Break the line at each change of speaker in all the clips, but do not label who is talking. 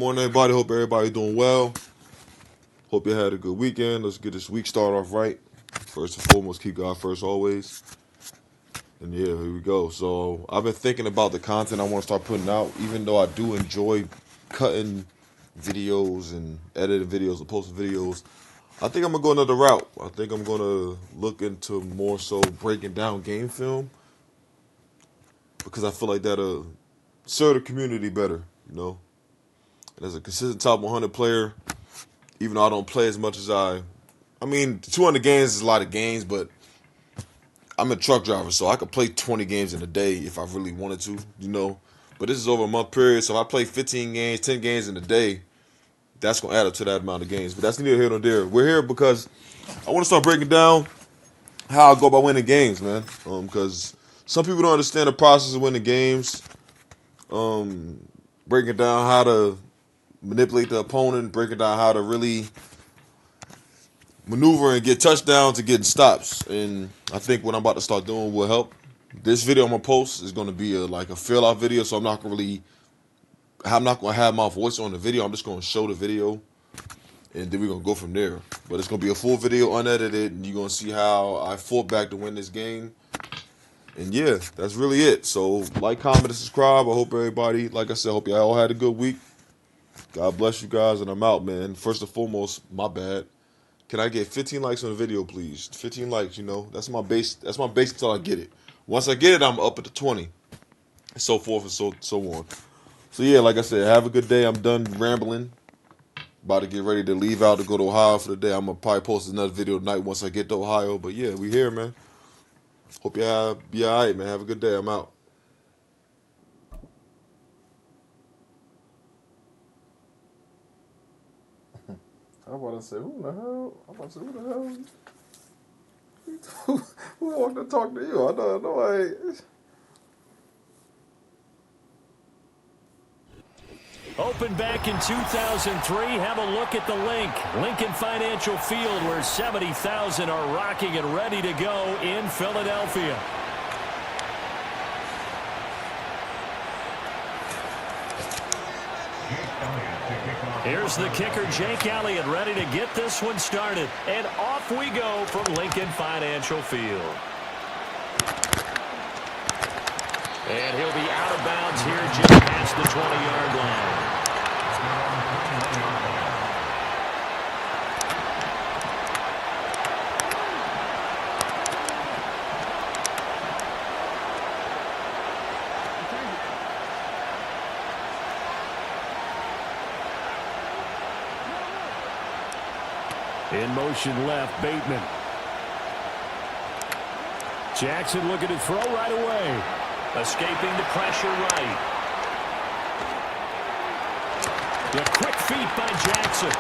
morning, everybody. Hope everybody's doing well. Hope you had a good weekend. Let's get this week started off right. First and foremost, keep God first always. And yeah, here we go. So I've been thinking about the content I want to start putting out, even though I do enjoy cutting videos and editing videos and posting videos. I think I'm going to go another route. I think I'm going to look into more so breaking down game film, because I feel like that'll serve the community better, you know. And as a consistent top 100 player, even though I don't play as much as I mean, 200 games is a lot of games, but I'm a truck driver, so I could play 20 games in a day if I really wanted to, you know. But this is over a month period, so if I play 15 games, 10 games in a day, that's going to add up to that amount of games. But that's neither here nor there. We're here because I want to start breaking down how I go about winning games, man. Because some people don't understand the process of winning games. Breaking down how to manipulate the opponent, breaking down how to really maneuver and get touchdowns and getting stops. And I think what I'm about to start doing will help. This video I'm gonna post is gonna be like a fill out video, so I'm not gonna have my voice on the video. I'm just gonna show the video, and then we're gonna go from there. But it's gonna be a full video, unedited, and you're gonna see how I fought back to win this game. And yeah, that's really it. So like, comment, and subscribe. I hope everybody, like I said, hope y'all all had a good week. God bless you guys, and I'm out, man. First and foremost, my bad. Can I get 15 likes on the video, please? 15 likes, you know. That's my base. That's my base until I get it. Once I get it, I'm up at the 20. And so forth and so on. So yeah, like I said, have a good day. I'm done rambling. About to get ready to leave out to go to Ohio for the day. I'm gonna probably post another video tonight once I get to Ohio. But yeah, we here, man. Hope y'all be alright, man. Have a good day. I'm out. I'm about to say, who the hell? I'm about to say, who the hell? Who walked to talk to you? I know I ain't.
Opened back in 2003. Have a look at the link. Lincoln Financial Field, where 70,000 are rocking and ready to go in Philadelphia. Here's the kicker, Jake Elliott, ready to get this one started. And off we go from Lincoln Financial Field. And he'll be out of bounds here just past the 20-yard line. In motion left, Bateman. Jackson looking to throw right away. Escaping the pressure right. The quick feet by Jackson.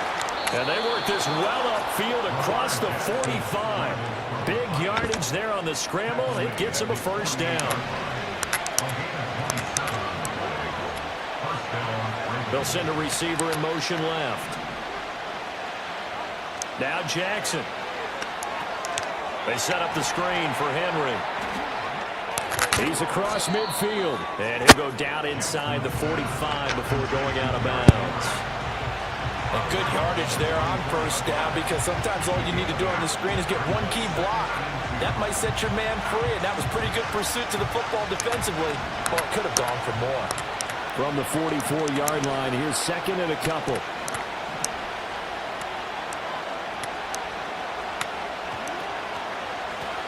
And they work this well upfield across the 45. Big yardage there on the scramble. It gets him a first down. They'll send a receiver in motion left. Now Jackson. They set up the screen for Henry. He's across midfield. And he'll go down inside the 45 before going out of bounds.
A good yardage there on first down, because sometimes all you need to do on the screen is get one key block. That might set your man free, and that was pretty good pursuit to the football defensively. Well, it could have gone for more.
From the 44-yard line, here's second and a couple.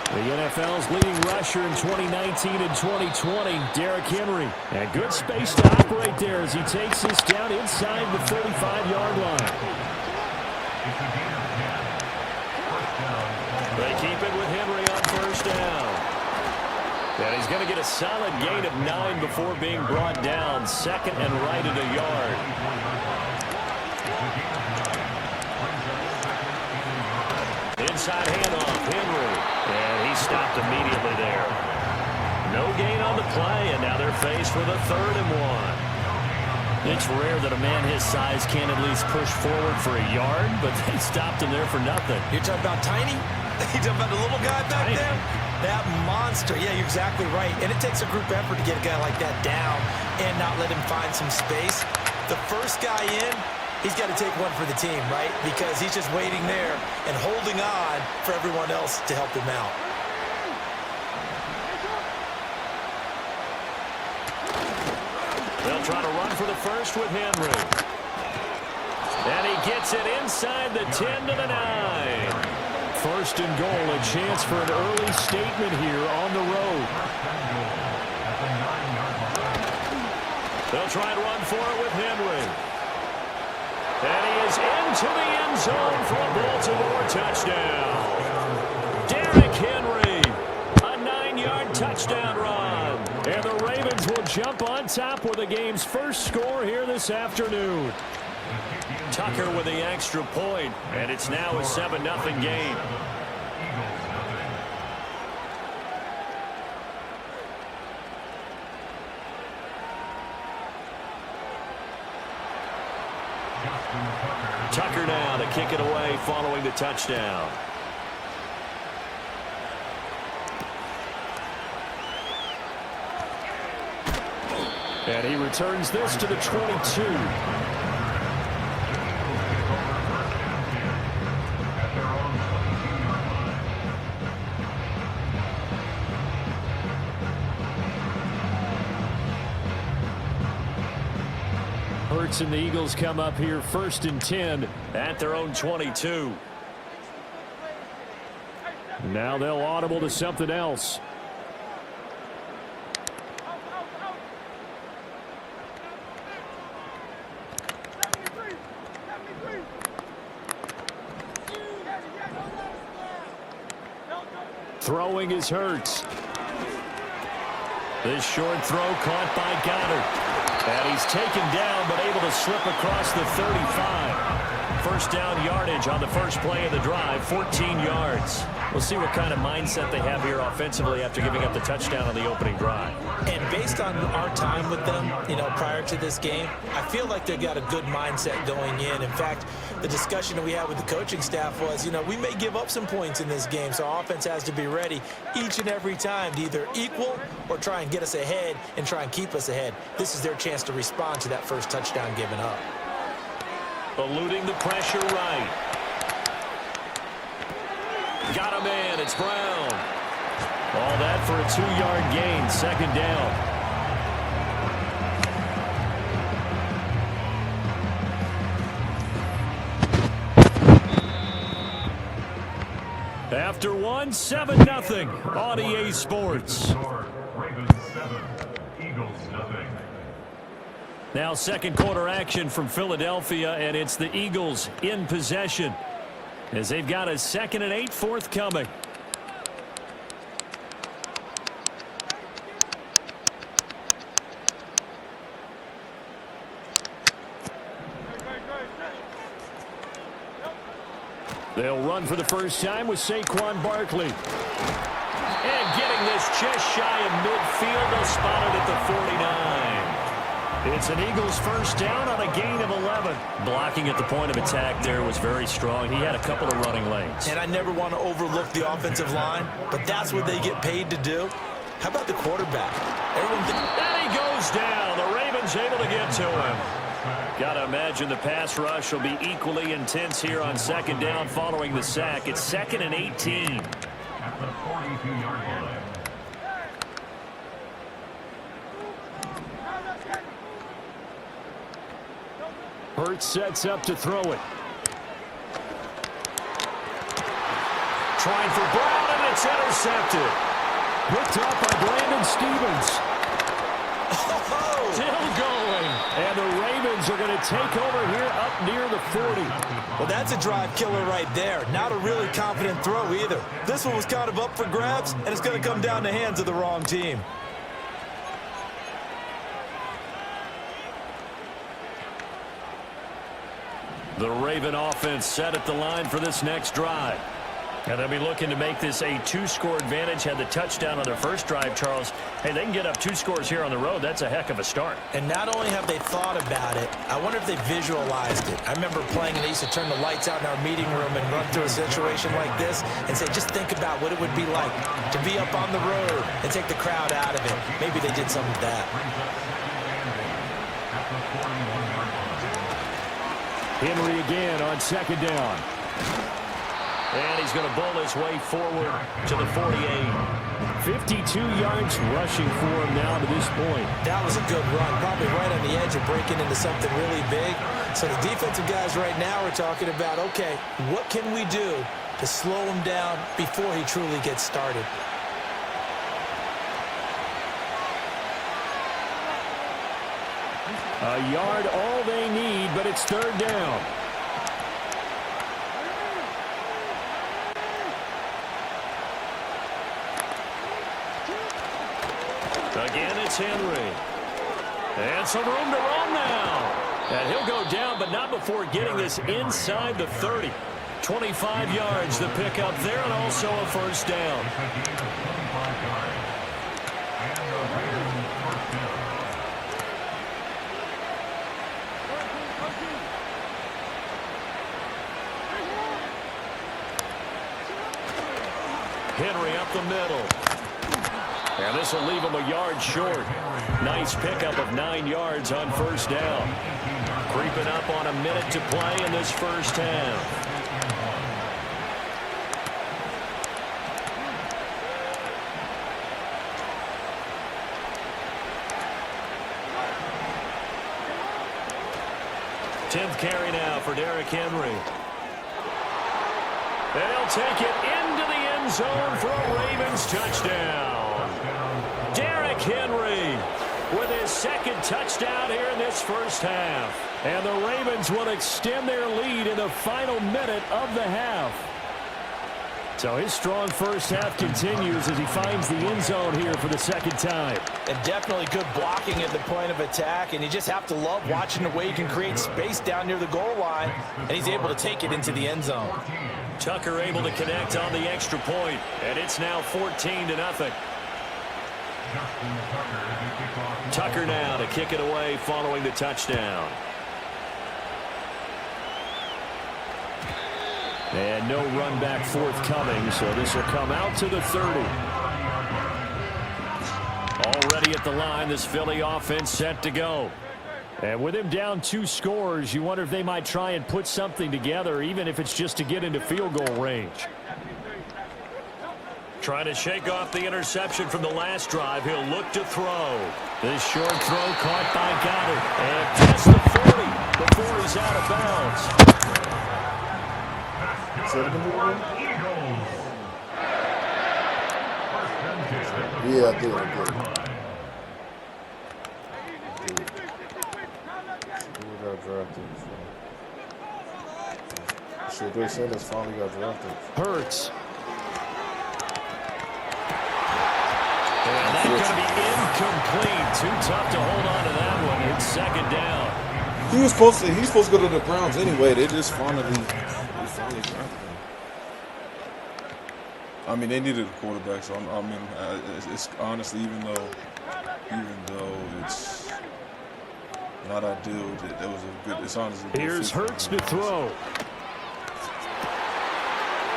The NFL's leading rusher in 2019 and 2020, Derrick Henry. And good space to operate there as he takes this down inside the 35-yard line. They keep it with Henry on first down. And he's going to get a solid gain of 9 before being brought down. Second and right at a yard. Inside handoff, Henry. And he stopped immediately there. No gain on the play, and now they're faced with a 3rd and 1. It's rare that a man his size can't at least push forward for a yard, but they stopped him there for nothing.
You're talking about Tiny? You're talking about the little guy back there? That monster. Yeah, you're exactly right. And it takes a group effort to get a guy like that down and not let him find some space. the first guy in, he's got to take one for the team, right? Because he's just waiting there and holding on for everyone else to help him out.
They'll try to run for the first with Henry. And he gets it inside the 10 to the 9. First and goal, a chance for an early statement here on the road. They'll try and run for it with Henry. And he is into the end zone for a Baltimore touchdown. Derrick Henry, a 9-yard touchdown run. And the Ravens will jump on top with the game's first score here this afternoon. Tucker with the extra point, and it's now a 7-0 game. Tucker now to kick it away following the touchdown. And he returns this to the 22. Hurts and the Eagles come up here 1st and 10 at their own 22. Now they'll audible to something else. Throwing is Hurts. This short throw caught by Goddard. And he's taken down, but able to slip across the 35. First down yardage on the first play of the drive, 14 yards. We'll see what kind of mindset they have here offensively after giving up the touchdown on the opening drive.
And based on our time with them, prior to this game, I feel like they've got a good mindset going in. In fact, the discussion that we had with the coaching staff was, we may give up some points in this game, so our offense has to be ready each and every time to either equal or try and get us ahead and try and keep us ahead. This is their chance to respond to that first touchdown given up.
Eluding the pressure right. Got him in. It's Brown. All that for a 2-yard gain. 2nd down. After one, 7-0 on EA Sports. Now 2nd quarter action from Philadelphia, and it's the Eagles in possession as they've got a 2nd and 8 forthcoming. They'll run for the first time with Saquon Barkley. And getting this just shy of midfield, they'll spot it at the 49. It's an Eagles first down on a gain of 11. Blocking at the point of attack there was very strong. He had a couple of running lanes.
And I never want to overlook the offensive line, but that's what they get paid to do. How about the quarterback?
And he goes down. The Ravens able to get to him. Got to imagine the pass rush will be equally intense here on 2nd down following the sack. It's 2nd and 18.
At the 42-yard line.
Hurts sets up to throw it. Trying for Brown, and it's intercepted. Picked up by Brandon Stevens. Still going. And the Ravens are going to take over here up near the 40.
Well, that's a drive killer right there. Not a really confident throw either. This one was kind of up for grabs, and it's going to come down the hands of the wrong team.
The Raven offense set at the line for this next drive. And they'll be looking to make this a 2-score advantage. Had the touchdown on their first drive, Charles. Hey, they can get up 2 scores here on the road. That's a heck of a start.
And not only have they thought about it, I wonder if they visualized it. I remember playing and they used to turn the lights out in our meeting room and run through a situation like this and say, just think about what it would be like to be up on the road and take the crowd out of it. Maybe they did some of that.
at the 41-yard line.
Henry again on second down. And he's going to bowl his way forward to the 48. 52 yards rushing for him now to this point.
That was a good run, probably right on the edge of breaking into something really big. So the defensive guys right now are talking about, okay, what can we do to slow him down before he truly gets started?
A yard all they need, but it's third down. Again, it's Henry. And some room to run now. And he'll go down, but not before getting this inside the 30. 25 yards the pick up there, and also a first down. Henry up the middle. And this will leave him a yard short. Nice pickup of 9 yards on first down. Creeping up on a minute to play in this first half. Tenth carry now for Derrick Henry. And he'll take it into the end zone for a Ravens touchdown. Derrick Henry with his second touchdown here in this first half. And the Ravens will extend their lead in the final minute of the half. So his strong first half continues as he finds the end zone here for the second time.
And definitely good blocking at the point of attack. And you just have to love watching the way he can create space down near the goal line. And he's able to take it into the end zone.
Tucker able to connect on the extra point. And it's now 14-0. Tucker now to kick it away following the touchdown. And no run back forthcoming, so this will come out to the 30. Already at the line, this Philly offense set to go. And with him down 2 scores, you wonder if they might try and put something together, even if it's just to get into field goal range. Trying to shake off the interception from the last drive. He'll look to throw. This short throw caught by Goddard. And past the 40 before he's out of bounds.
Yeah, I did. Who got drafted? Shit, they said this finally got drafted.
Hurts. And that's going to be incomplete. Too tough to hold on to that one. It's second down.
He's supposed to go to the Browns anyway. They just finally drafted him. I mean, they needed a quarterback, so I mean, it's honestly, even though it's not ideal, that was a good. It's honestly.
Here's Hurts to throw.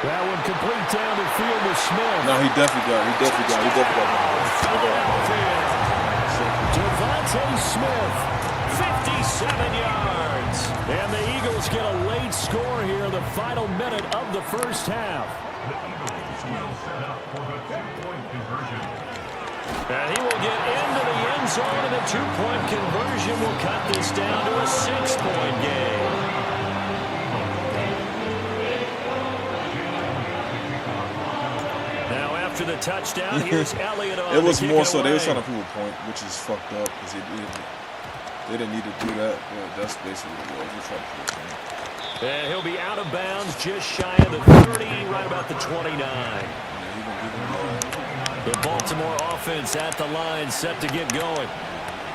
That one complete down the field with Smith.
No, he definitely got
Devontae Smith, 57 yards. And the Eagles get a late score here in the final minute of the first half. And he will get into the end zone, and a 2-point conversion will cut this down to a 6-point game. Now after the touchdown, here's Elliott on
It was
the
more
kick
so
away.
they were trying to prove a point, which is fucked up because they didn't need to do that. But that's basically what it was. They're trying to prove a point.
And he'll be out of bounds just shy of the 30, right about the 29. The Baltimore offense at the line, set to get going.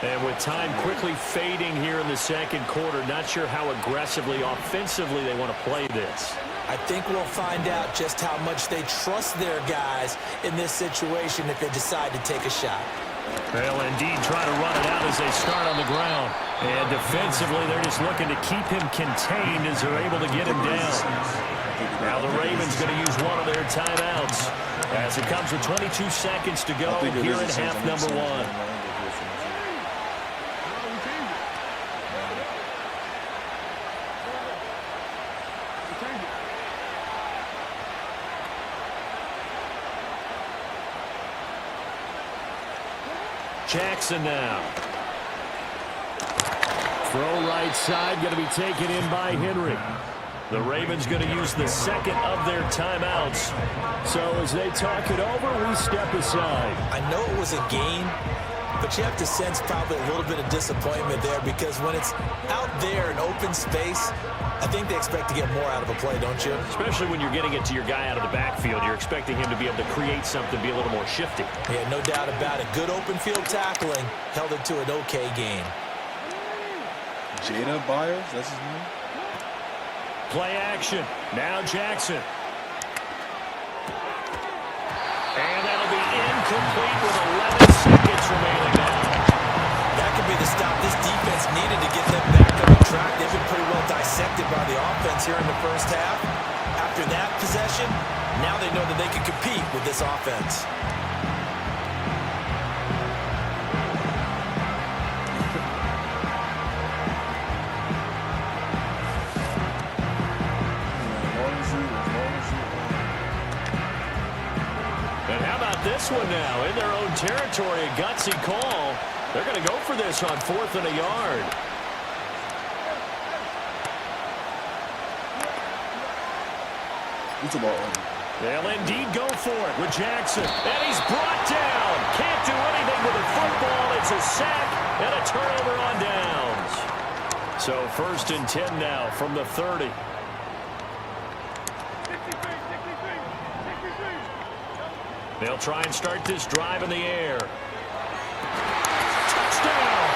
And with time quickly fading here in the second quarter, not sure how aggressively, offensively they want to play this.
I think we'll find out just how much they trust their guys in this situation if they decide to take a shot.
They'll indeed try to run it out as they start on the ground. And defensively, they're just looking to keep him contained as they're able to get him down. Now the Ravens going to use one of their timeouts as it comes with 22 seconds to go here in half number 1. Jackson now. Throw right side, going to be taken in by Henry. The Ravens going to use the second of their timeouts. So as they talk it over, we step aside.
I know it was a gain, but you have to sense probably a little bit of disappointment there, because when it's out there in open space, I think they expect to get more out of a play, don't you?
Especially when you're getting it to your guy out of the backfield. You're expecting him to be able to create something, be a little more shifty.
Yeah, no doubt about it. Good open field tackling held it to an okay game.
Jada Byers, that's his name?
Play action. Now Jackson. And that'll be incomplete with 11 seconds remaining now.
That could be the stop this defense needed to get them back on the track. They've been pretty well dissected by the offense here in the first half. After that possession, now they know that they can compete with this offense.
And how about this one now? In their own territory, a gutsy call. They're going to go for this on 4th and a yard.
It's about
They'll indeed go for it with Jackson. And he's brought down. Can't do anything with the football. It's a sack and a turnover on downs. So 1st and 10 now from the 30. They'll try and start this drive in the air. Touchdown!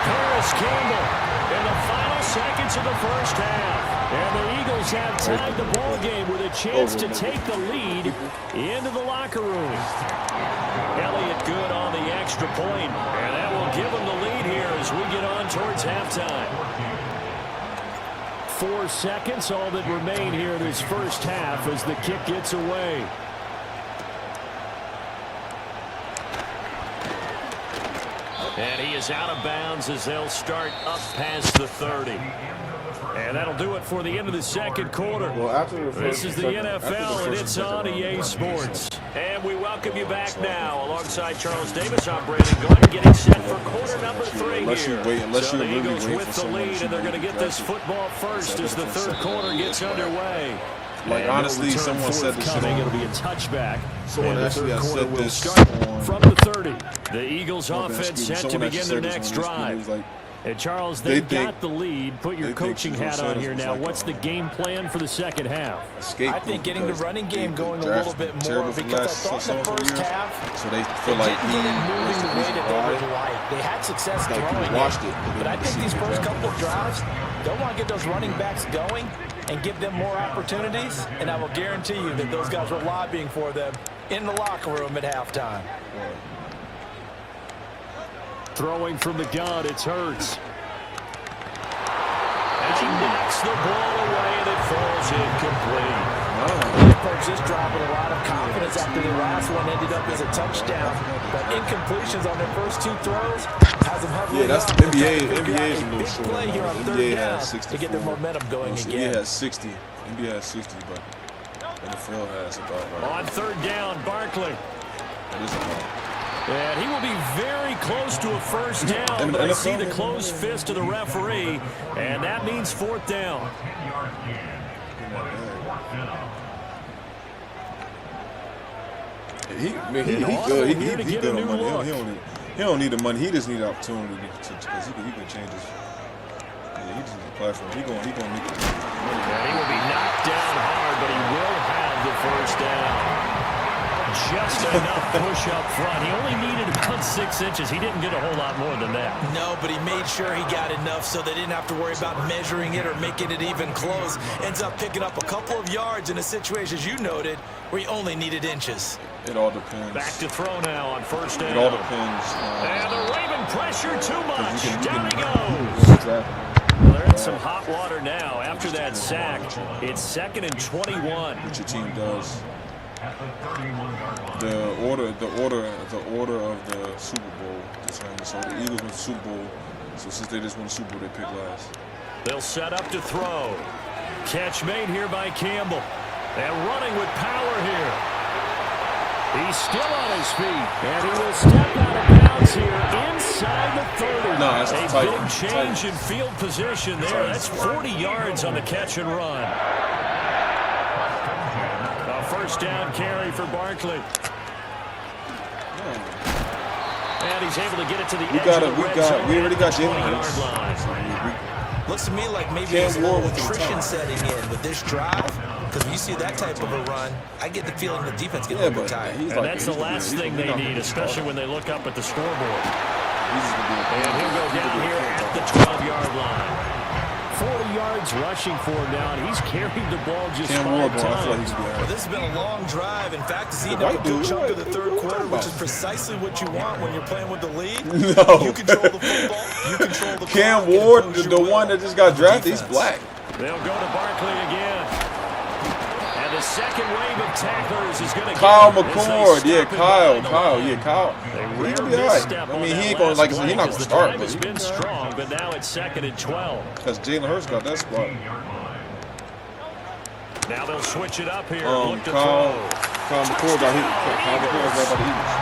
Paris Campbell in the final seconds of the first half. And the Eagles have tied the ball game with a chance to take the lead into the locker room. Elliott good on the extra point, and that will give them the lead here as we get on towards halftime. 4 seconds, all that remain here in this first half as the kick gets away. And he is out of bounds as they'll start up past the 30. And that'll do it for the end of the second quarter.
Well, after the
This is the NFL, and it's on EA Sports. And we welcome you back now. Alongside Charles Davis, I'm Brandon Gordon, getting set for quarter number 3 here. So the Eagles with the lead, and they're going to get this football first as the third quarter gets underway.
Like, honestly, someone said this shit on.
It'll be a touchback.
Someone actually has said
will
this
start
on
from the 30. The Eagles
Oh,
offense set to
someone
begin
actually
their
said
next
this on
drive.
It was like,
And Charles,
They
they've
think-
got the lead. Put your
they think
coaching
Susan
hat on
Sanders
here
was
now.
like,
What's the game plan for the second half?
escape
I think getting the
because
running game
they
going a
drafted
little bit more,
terrible for the
because I
last
thought in the
some
first
years.
half,
So they
they
feel like
didn't
he
get it
was
moving
the
the way
reason
that they
why.
would like. They had success
Like,
throwing
people watched it,
but I think
see
these
the
first
draft.
couple of drives, they'll want to get those running backs going and give them more opportunities, and I will guarantee you that those guys were lobbying for them in the locker room at halftime.
Throwing from the gun, it's Hurts. And he knocks the ball away, and it falls incomplete.
They approached this drive with a lot of confidence after the last one ended up as a touchdown. But incompletions on their first 2 throws has them hovering
Yeah, that's
up.
NBA.
They're trying to figure
NBA
out
is a
a
little
big
short.
play here on third
NBA
down
has 64.
to get their momentum going
NBA
again.
has 60. NBA has 60, but NFL has about right.
On third down, Barkley.
That is about.
And he will be very close to a first down,
And
but I
NFL
see the closed fist of the referee, and that means 4th down.
He good. He good on money. He don't need the money. He just need the opportunity because he can change his. Yeah, he just needs a platform. He gonna make it.
And he will be knocked down hard, but he will have the first down. Just enough push up front. He only needed about 6 inches. He didn't get a whole lot more than that.
No, but he made sure he got enough so they didn't have to worry about measuring it or making it even close. Ends up picking up a couple of yards in a situation, as you noted, where he only needed inches.
It all depends.
Back to throw now on first down.
It all depends.
And the Raven pressure too much. Down he
goes.
goes. Well, they're in some hot water now after that sack. It's 2nd and 21.
What your team does. The order of the Super Bowl determines. So the Eagles went to Super Bowl. So since they just won the Super Bowl, they picked last.
They'll set up to throw. Catch made here by Campbell. And running with power here. He's still on his feet. And he will step out of bounds downs here inside the 30.
No, that's
a
tight.
big change in field position there. That's 40 yards on the catch and run. A first down carry for Barkley. And he's able to get it to the edge of the red zone.
We already got Jalen
20-yard
Hurts.
line.
Looks to me like maybe there's a little attrition setting in with this drive. Because when you see that type of a run, I get the feeling the defense gets a little tired.
And that's the last thing they need, especially when they look up at the scoreboard. And he'll go down here at the 12-yard line. 40 yards rushing for him now, and he's carried the ball just 5 times.
Well, this has been a long drive. In fact, it's eating up a good chunk of the third quarter, which is precisely what you want when you're playing with the lead.
No.
You control the football. You control the
Cam
clock,
Ward, the one that just got drafted, he's black.
They'll go to Barkley again. And the second wave of tacklers is going to
Kyle
get
McCord, Kyle.
He
He'll be all right. I mean, he ain't going, like I said, he's not going to start.
It's been strong, but now it's 2nd and 12.
Because Jalen Hurts got that spot.
Now they'll switch it up here.
Kyle McCord got hit. Kyle McCord got by the Eagles.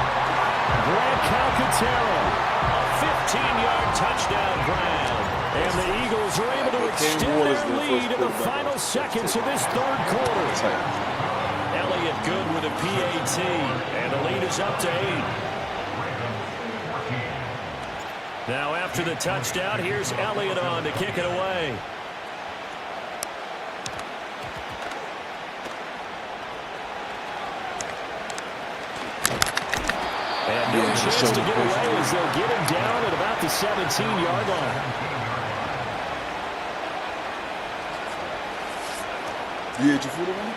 Brad Calcaterra, a 15-yard touchdown grab. And the Eagles are able to extend their lead in the final seconds of this third quarter. Elliott good with a PAT, and the lead is up to 8. Now after the touchdown, here's Elliott on to kick it away. And no chance to get away as they'll get him down at about the 17-yard line.
You ate your food already?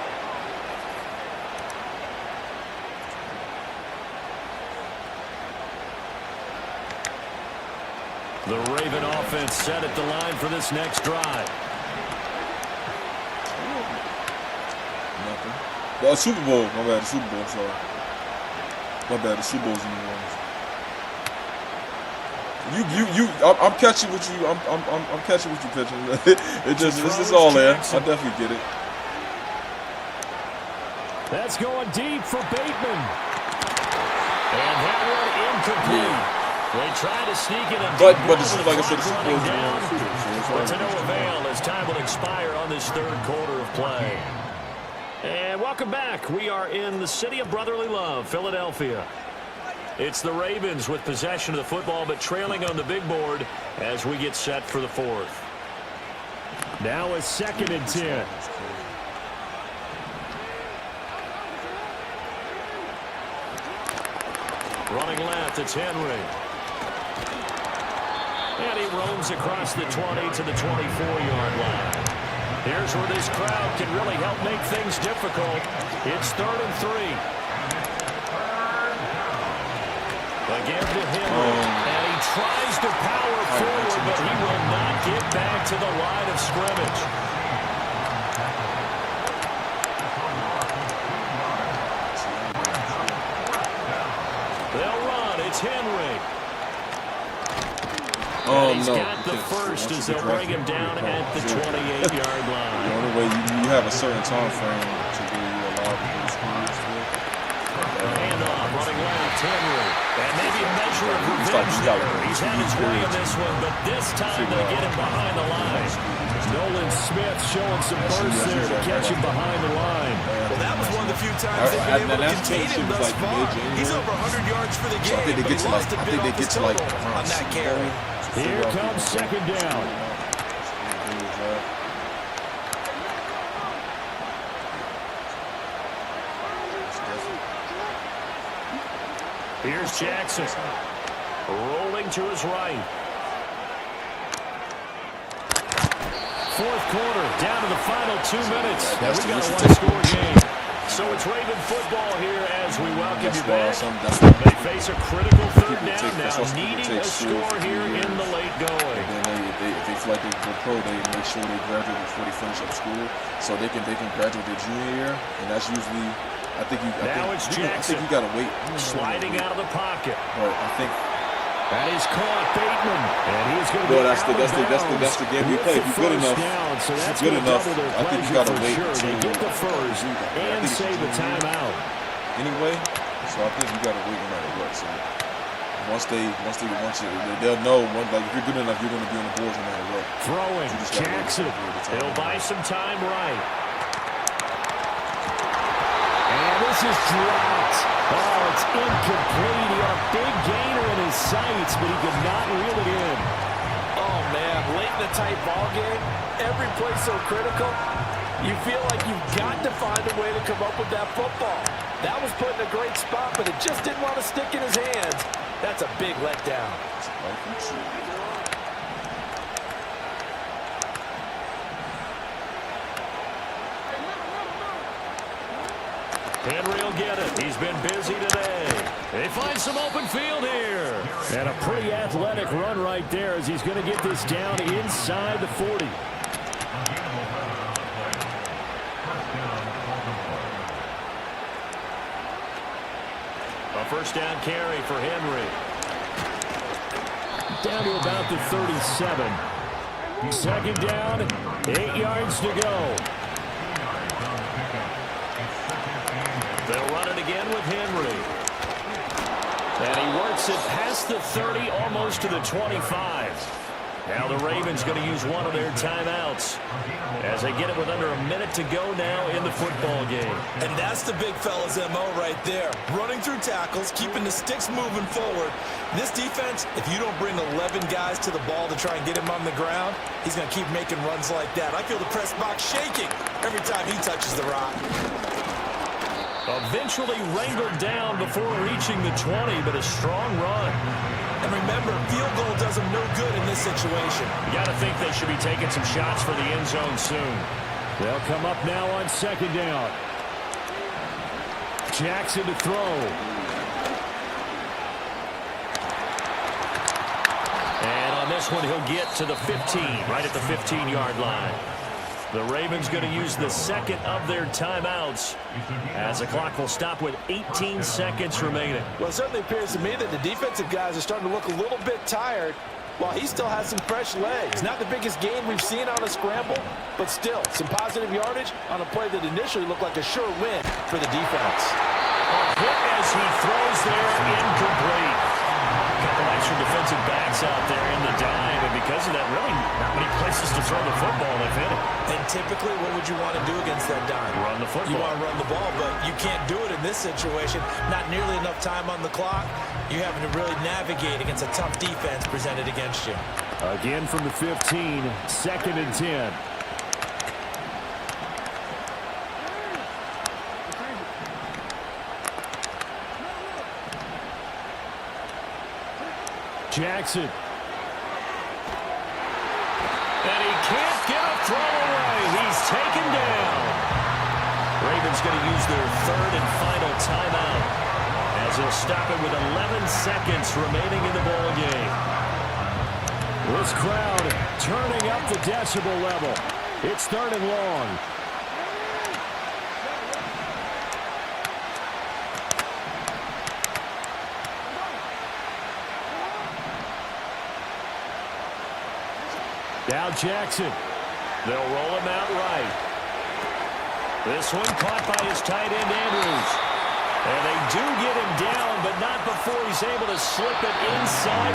The Raven offense set at the line for this next drive.
Nothing. The Super Bowl. My bad. The Super Bowl. Sorry. My bad. The Super Bowl's in New Orleans. I'm catching what you. I'm catching what you pitching. This is all there. I definitely get it.
That's going deep for Bateman. And that one incomplete. They try to sneak it in.
But this is, like I said, the Super Bowl down.
But to no avail as time will expire on this third quarter of play. And welcome back. We are in the city of brotherly love, Philadelphia. It's the Ravens with possession of the football, but trailing on the big board as we get set for the fourth. Now a 2nd and 10. Running left, it's Henry. And he roams across the 20 to the 24-yard line. Here's where this crowd can really help make things difficult. It's 3rd and 3. Again to Henry. And he tries to power forward, but he will not get back to the line of scrimmage. They'll run. It's Henry. And he's got the first as they'll bring him down at the 28-yard line.
The only way you have a certain time frame to where you allow to do screws.
Handoff, running left, Henry. And maybe a measure of revenge there. He's had his way in this one, but this time they get him behind the line. Nolan Smith showing some burst there to catch him behind the line.
Well, that was one of the few times they've been able to contain him thus far. He's over 100 yards for the game, but he lost a bit off his total on that carry.
Here comes 2nd down. Here's Jackson. Rolling to his right. 4th quarter, down to the final 2 minutes. And we got a one-score game. So it's Raven football here as we welcome you back. They face a critical 3rd down now, needing a score here in the late going.
If they feel like they go pro, they make sure they graduate before they finish up school, so they can graduate their junior year, and that's usually. I think you gotta wait.
Sliding out of the pocket.
But I think
that is caught Bateman, and he's going to be
that's the game you play. If you're good enough, I think you gotta wait
to get the first and save the timeout.
Anyway, so I think you gotta wait no matter what. So they'll know. Like if you're good enough, you're going to be on the board no matter what.
Throwing, Jackson. He'll buy some time right. And this is dropped. Oh, it's incomplete. He had a big gainer in his sights, but he could not reel it in.
Oh, man, late in the tight ball game, every play so critical, you feel like you've got to find a way to come up with that football. That was put in a great spot, but it just didn't want to stick in his hands. That's a big letdown.
Henry will get it. He's been busy today. They find some open field here. And a pretty athletic run right there as he's going to get this down inside the 40. A first down carry for Henry. Down to about the 37. Second down, 8 yards to go. They'll run it again with Henry. And he works it past the 30, almost to the 25. Now the Ravens going to use one of their timeouts as they get it with under a minute to go now in the football game.
And that's the big fella's MO right there. Running through tackles, keeping the sticks moving forward. This defense, if you don't bring 11 guys to the ball to try and get him on the ground, he's going to keep making runs like that. I feel the press box shaking every time he touches the rock.
Eventually wrangled down before reaching the 20, but a strong run.
And remember, field goal does them no good in this situation.
You got to think they should be taking some shots for the end zone soon. They'll come up now on second down. Jackson to throw. And on this one, he'll get to the 15, right at the 15-yard line. The Ravens going to use the second of their timeouts as the clock will stop with 18 seconds remaining.
Well, it certainly appears to me that the defensive guys are starting to look a little bit tired while he still has some fresh legs. Not the biggest gain we've seen on a scramble, but still some positive yardage on a play that initially looked like a sure win for the defense.
A hit as he throws there, incomplete. A couple extra defensive backs out there in the dime, and because of that, really not many places to throw the football if any.
And typically, what would you want to do against that dime?
Run the football.
You want to run the ball, but you can't do it in this situation. Not nearly enough time on the clock. You're having to really navigate against a tough defense presented against you.
Again from the 15, second and 10. Jackson. And he can't get a throw away. He's taken down. Ravens going to use their third and final timeout as they'll stop it with 11 seconds remaining in the ball game. This crowd turning up the decibel level. It's third and long. Now Jackson. They'll roll him out right. This one caught by his tight end, Andrews. And they do get him down, but not before he's able to slip it inside